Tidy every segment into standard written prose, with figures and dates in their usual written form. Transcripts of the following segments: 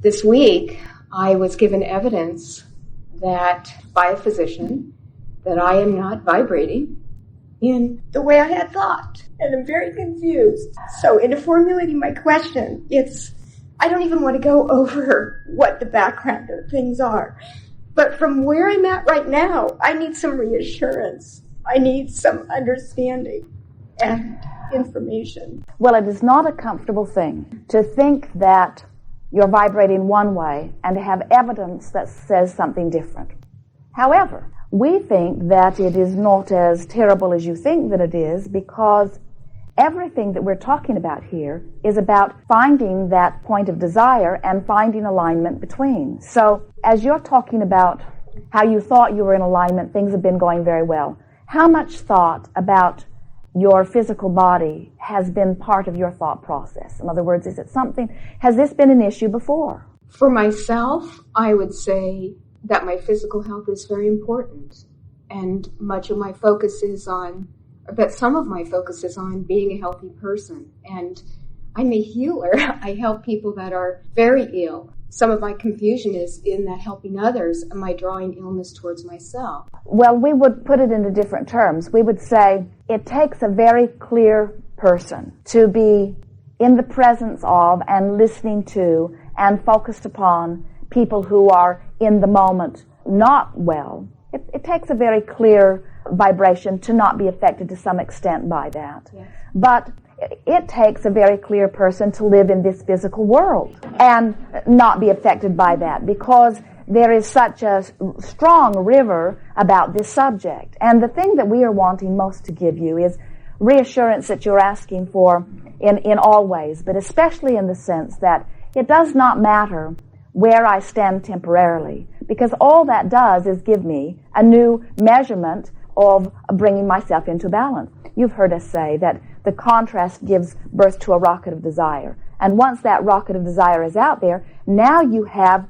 This week, I was given evidence that by a physician that I am not vibrating in the way I had thought. And I'm very confused. So in formulating my question, I don't even want to go over what the background of things are. But from where I'm at right now, I need some reassurance. I need some understanding and information. Well, it is not a comfortable thing to think that you're vibrating one way and to have evidence that says something different. However, we think that it is not as terrible as you think that it is, because everything that we're talking about here is about finding that point of desire and finding alignment between. So as you're talking about how you thought you were in alignment, things have been going very well. How much thought about your physical body has been part of your thought process? In other words, has this been an issue before? For myself, I would say that my physical health is very important. And some of my focus is on being a healthy person. And I'm a healer. I help people that are very ill. Some of my confusion is in that helping others, am I drawing illness towards myself? Well, we would put it into different terms. We would say it takes a very clear person to be in the presence of and listening to and focused upon people who are in the moment not well. It takes a very clear vibration to not be affected to some extent by that. Yes. But it takes a very clear person to live in this physical world and not be affected by that, because there is such a strong river about this subject. And the thing that we are wanting most to give you is reassurance that you're asking for in all ways, but especially in the sense that it does not matter where I stand temporarily, because all that does is give me a new measurement of bringing myself into balance. You've heard us say that the contrast gives birth to a rocket of desire. And once that rocket of desire is out there, now you have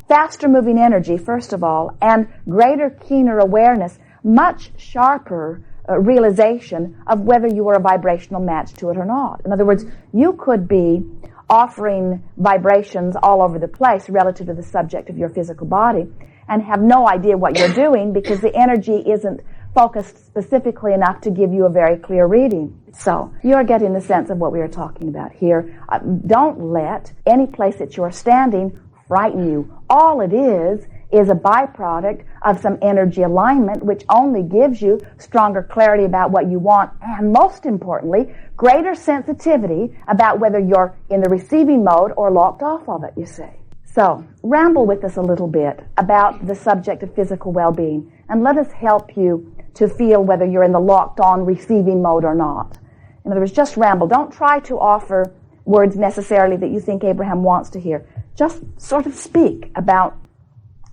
faster moving energy, first of all, and greater, keener awareness, much sharper realization of whether you are a vibrational match to it or not. In other words, you could be offering vibrations all over the place relative to the subject of your physical body and have no idea what you're doing, because the energy isn't focused specifically enough to give you a very clear reading. So you're getting the sense of what we are talking about here. Don't let any place that you're standing frighten you. All it is a byproduct of some energy alignment, which only gives you stronger clarity about what you want, and most importantly, greater sensitivity about whether you're in the receiving mode or locked off of it, you see. So, ramble with us a little bit about the subject of physical well-being, and let us help you to feel whether you're in the locked-on receiving mode or not. In other words, just ramble. Don't try to offer words necessarily that you think Abraham wants to hear. Just sort of speak about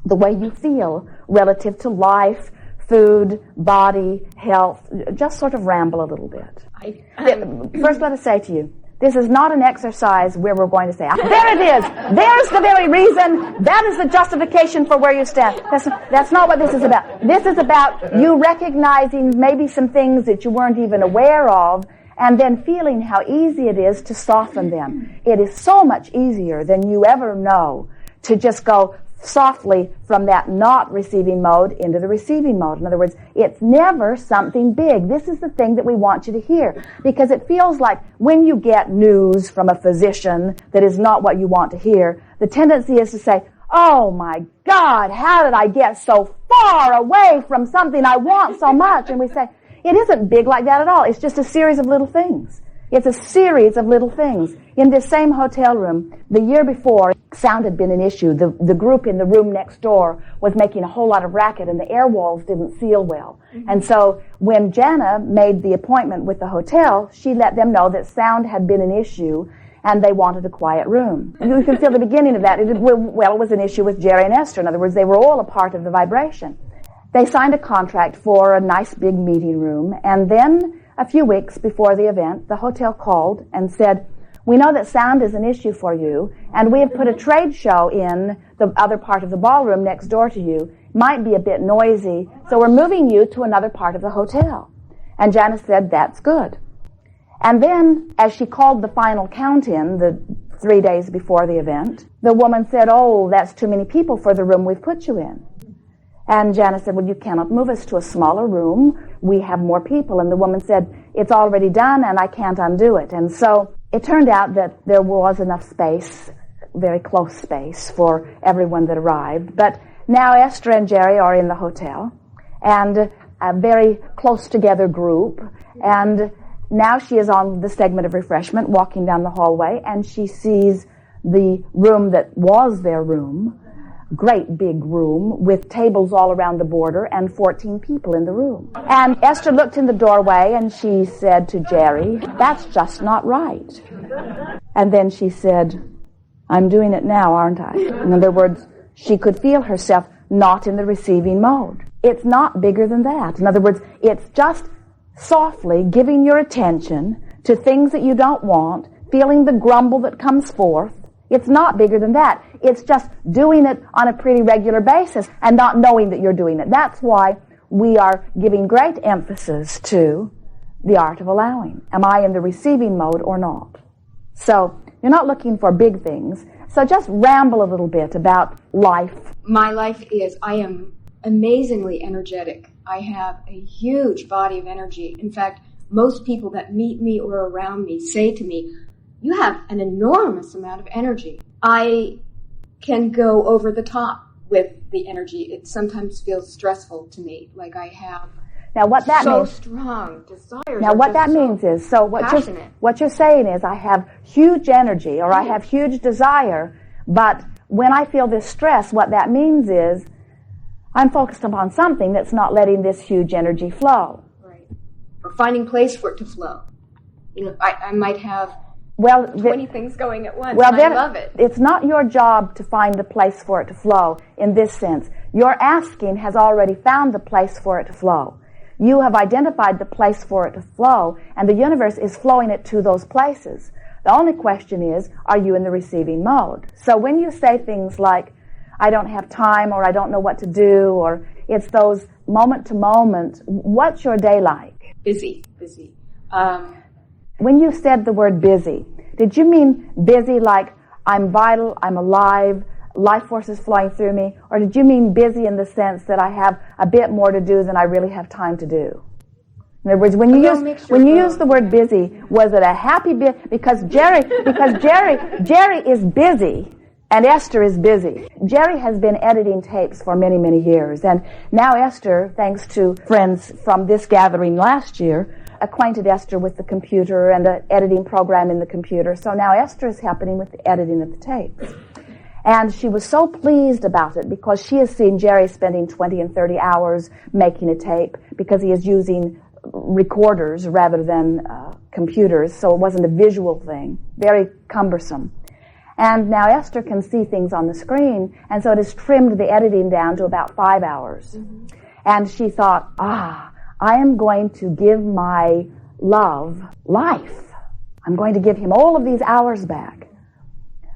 the way you feel relative to life, food, body, health. Just sort of ramble a little bit. First, let us say to you, this is not an exercise where we're going to say, there it is, there's the very reason, that is the justification for where you stand. That's not what this is about. This is about you recognizing maybe some things that you weren't even aware of, and then feeling how easy it is to soften them. It is so much easier than you ever know to just go softly from that not receiving mode into the receiving mode. In other words, it's never something big. This is the thing that we want you to hear, because it feels like when you get news from a physician that is not what you want to hear, the tendency is to say, oh my God, how did I get so far away from something I want so much? And we say, it isn't big like that at all. It's just a series of little things. It's a series of little things. In this same hotel room, the year before, sound had been an issue. The group in the room next door was making a whole lot of racket, and the air walls didn't seal well. Mm-hmm. And so when Jana made the appointment with the hotel, she let them know that sound had been an issue, and they wanted a quiet room. And you can feel the beginning of that. It was an issue with Jerry and Esther. In other words, they were all a part of the vibration. They signed a contract for a nice big meeting room, and then a few weeks before the event, the hotel called and said, we know that sound is an issue for you, and we have put a trade show in the other part of the ballroom next door to you. Might be a bit noisy, so we're moving you to another part of the hotel. And Janice said, that's good. And then, as she called the final count in, the 3 days before the event. The woman said, "Oh, that's too many people for the room we've put you in." And Janice said, "Well, you cannot move us to a smaller room. We have more people." And the woman said, "It's already done and I can't undo it." And so it turned out that there was enough space, very close space, for everyone that arrived. But now Esther and Jerry are in the hotel, and a very close together group, and now she is on the segment of refreshment, walking down the hallway, and she sees the room that was their room, great big room, with tables all around the border and 14 people in the room. And Esther looked in the doorway and she said to Jerry, "That's just not right." And then she said, "I'm doing it now, aren't I?" In other words, she could feel herself not in the receiving mode. It's not bigger than that. In other words, it's just softly giving your attention to things that you don't want, feeling the grumble that comes forth. It's not bigger than that. It's just doing it on a pretty regular basis and not knowing that you're doing it. That's why we are giving great emphasis to the art of allowing. Am I in the receiving mode or not? So you're not looking for big things. So just ramble a little bit about life. My life is, I am amazingly energetic. I have a huge body of energy. In fact, most people that meet me or around me say to me, "You have an enormous amount of energy." I can go over the top with the energy. It sometimes feels stressful to me, like I have Now what that so means, strong desires. now what that means is, so what you're saying is, I have huge energy or I have huge desire, but when I feel this stress, what that means is I'm focused upon something that's not letting this huge energy flow. Right. Or finding place for it to flow. You know, I might have 20 things going at once, and I love it. It's not your job to find the place for it to flow in this sense. Your asking has already found the place for it to flow. You have identified the place for it to flow, and the universe is flowing it to those places. The only question is, are you in the receiving mode? So when you say things like, "I don't have time," or "I don't know what to do," or it's those moment to moment, what's your day like? Busy. When you said the word busy, did you mean busy like I'm vital, I'm alive, life force is flowing through me? Or did you mean busy in the sense that I have a bit more to do than I really have time to do? In other words, when you use the word busy, was it a happy bit? Because Jerry is busy and Esther is busy. Jerry has been editing tapes for many, many years, and now Esther, thanks to friends from this gathering last year, acquainted Esther with the computer and the editing program in the computer. So now Esther is helping with the editing of the tapes. And she was so pleased about it because she has seen Jerry spending 20 and 30 hours making a tape because he is using recorders rather than computers, so it wasn't a visual thing, very cumbersome. And now Esther can see things on the screen, and so it has trimmed the editing down to about 5 hours. Mm-hmm. And she thought, I am going to give my love life. I'm going to give him all of these hours back.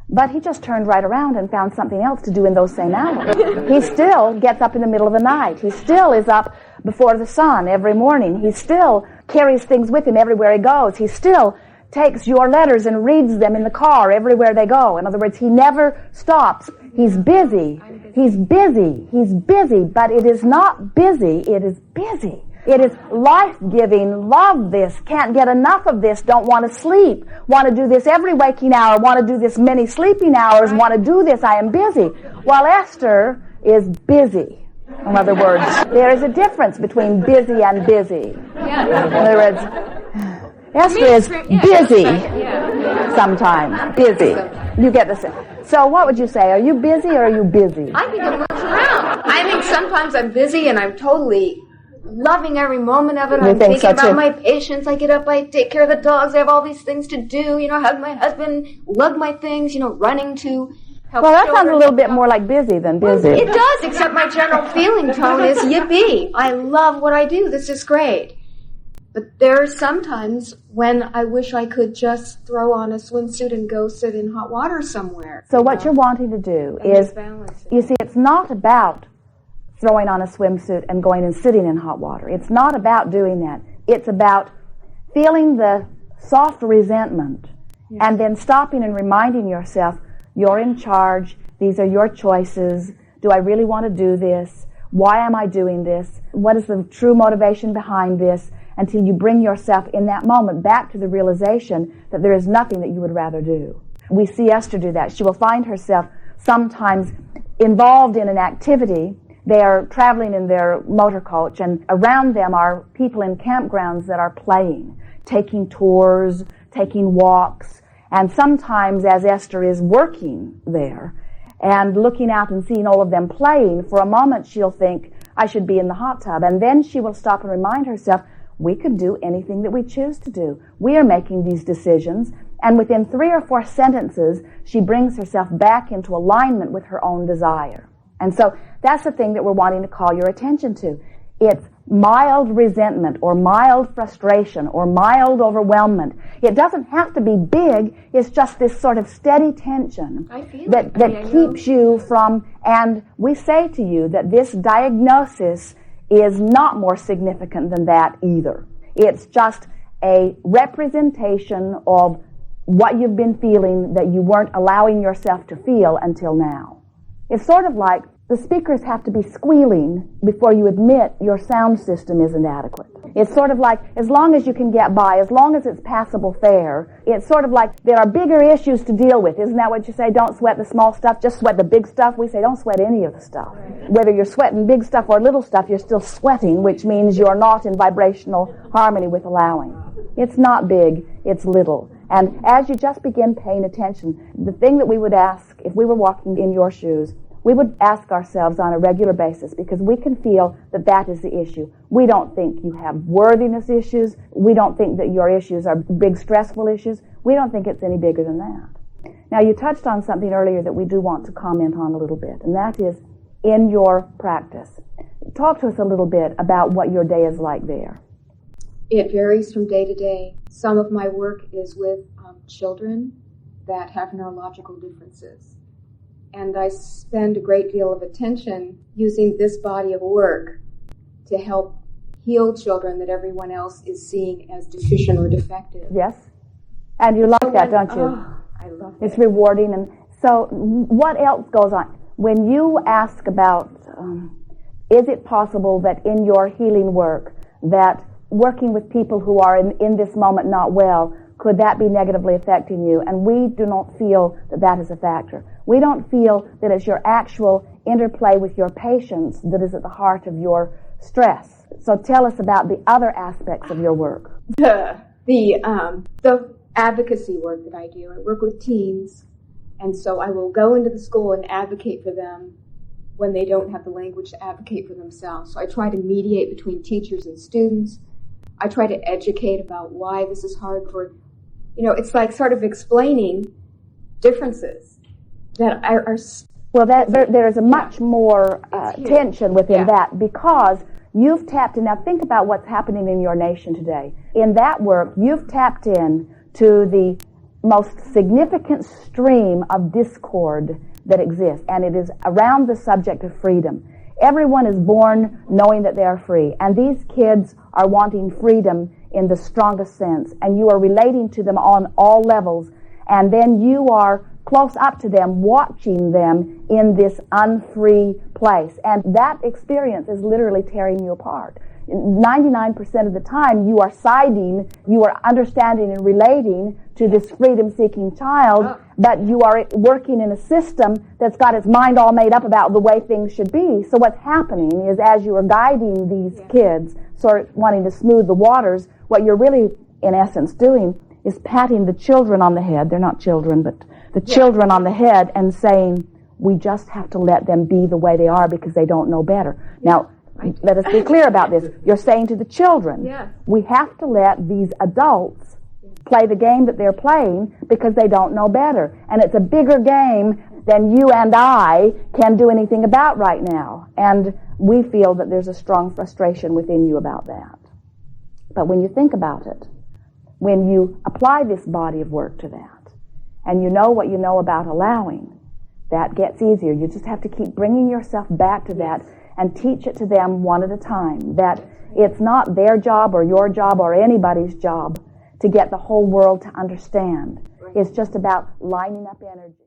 But he just turned right around and found something else to do in those same hours. He still gets up in the middle of the night. He still is up before the sun every morning. He still carries things with him everywhere he goes. He still takes your letters and reads them in the car everywhere they go. In other words, he never stops. He's busy. He's busy. He's busy. But it is not busy. It is busy. It is life-giving, love this, can't get enough of this, don't want to sleep, want to do this every waking hour, want to do this many sleeping hours, want to do this, I am busy. While Esther is busy. In other words, there is a difference between busy and busy. In other words, Esther is busy sometimes, busy. You get the sense. So what would you say? Are you busy or are you busy? I think it moves around. I think sometimes I'm busy and I'm totally loving every moment of it. I'm thinking about my patients. I get up, I take care of the dogs. I have all these things to do. Hug my husband, lug my things, running to help. Well, that sounds a little bit more like busy than busy. Well, it does, except my general feeling tone is yippee. I love what I do. This is great. But there are sometimes when I wish I could just throw on a swimsuit and go sit in hot water somewhere. So what you're wanting to do is, you see, it's not about throwing on a swimsuit and going and sitting in hot water. It's not about doing that. It's about feeling the soft resentment Yes. And then stopping and reminding yourself, you're in charge, these are your choices, do I really want to do this? Why am I doing this? What is the true motivation behind this? Until you bring yourself in that moment back to the realization that there is nothing that you would rather do. We see Esther do that. She will find herself sometimes involved in an activity. They are traveling in their motor coach, and around them are people in campgrounds that are playing, taking tours, taking walks, and sometimes as Esther is working there and looking out and seeing all of them playing, for a moment she'll think, I should be in the hot tub, and then she will stop and remind herself, we could do anything that we choose to do. We are making these decisions, and within 3 or 4 sentences, she brings herself back into alignment with her own desire. And so that's the thing that we're wanting to call your attention to. It's mild resentment or mild frustration or mild overwhelmment. It doesn't have to be big. It's just this sort of steady tension that keeps you from, and we say to you that this diagnosis is not more significant than that either. It's just a representation of what you've been feeling that you weren't allowing yourself to feel until now. It's sort of like the speakers have to be squealing before you admit your sound system isn't adequate. It's sort of like, as long as you can get by, as long as it's passable fare, it's sort of like there are bigger issues to deal with. Isn't that what you say? Don't sweat the small stuff, just sweat the big stuff. We say don't sweat any of the stuff. Whether you're sweating big stuff or little stuff, you're still sweating, which means you're not in vibrational harmony with allowing. It's not big, it's little. And as you just begin paying attention, the thing that we would ask, if we were walking in your shoes, we would ask ourselves on a regular basis, because we can feel that that is the issue. We don't think you have worthiness issues. We don't think that your issues are big stressful issues. We don't think it's any bigger than that. Now, you touched on something earlier that we do want to comment on a little bit, and that is in your practice. Talk to us a little bit about what your day is like there. It varies from day to day. Some of my work is with children that have neurological differences. And I spend a great deal of attention using this body of work to help heal children that everyone else is seeing as deficient or defective. Yes. And you love that, don't you? Oh, I love it. It's rewarding. And so what else goes on? When you ask about, is it possible that in your healing work, that working with people who are in this moment not well, could that be negatively affecting you? And we do not feel that that is a factor. We don't feel that it's your actual interplay with your patients that is at the heart of your stress. So tell us about the other aspects of your work. The advocacy work that I do. I work with teens, and so I will go into the school and advocate for them when they don't have the language to advocate for themselves. So I try to mediate between teachers and students. I try to educate about why this is hard for, it's like sort of explaining differences that are well, that there is a much more tension within that, because you've tapped in. Now think about what's happening in your nation today. In that work, you've tapped in to the most significant stream of discord that exists, and it is around the subject of freedom. Everyone is born knowing that they are free, and these kids are wanting freedom in the strongest sense, and you are relating to them on all levels, and then you are close up to them, watching them in this unfree place. And that experience is literally tearing you apart. 99% of the time you are siding, you are understanding and relating to this freedom-seeking child, but you are working in a system that's got its mind all made up about the way things should be. So what's happening is, as you are guiding these kids, sort of wanting to smooth the waters, what you're really, in essence, doing is patting the children on the head. They're not children, but the children on the head, and saying, we just have to let them be the way they are because they don't know better. Now, let us be clear about this. You're saying to the children, we have to let these adults play the game that they're playing because they don't know better. And it's a bigger game than you and I can do anything about right now. And we feel that there's a strong frustration within you about that. But when you think about it, when you apply this body of work to that, and you know what you know about allowing, that gets easier. You just have to keep bringing yourself back to that and teach it to them one at a time, that it's not their job or your job or anybody's job to get the whole world to understand. It's just about lining up energy.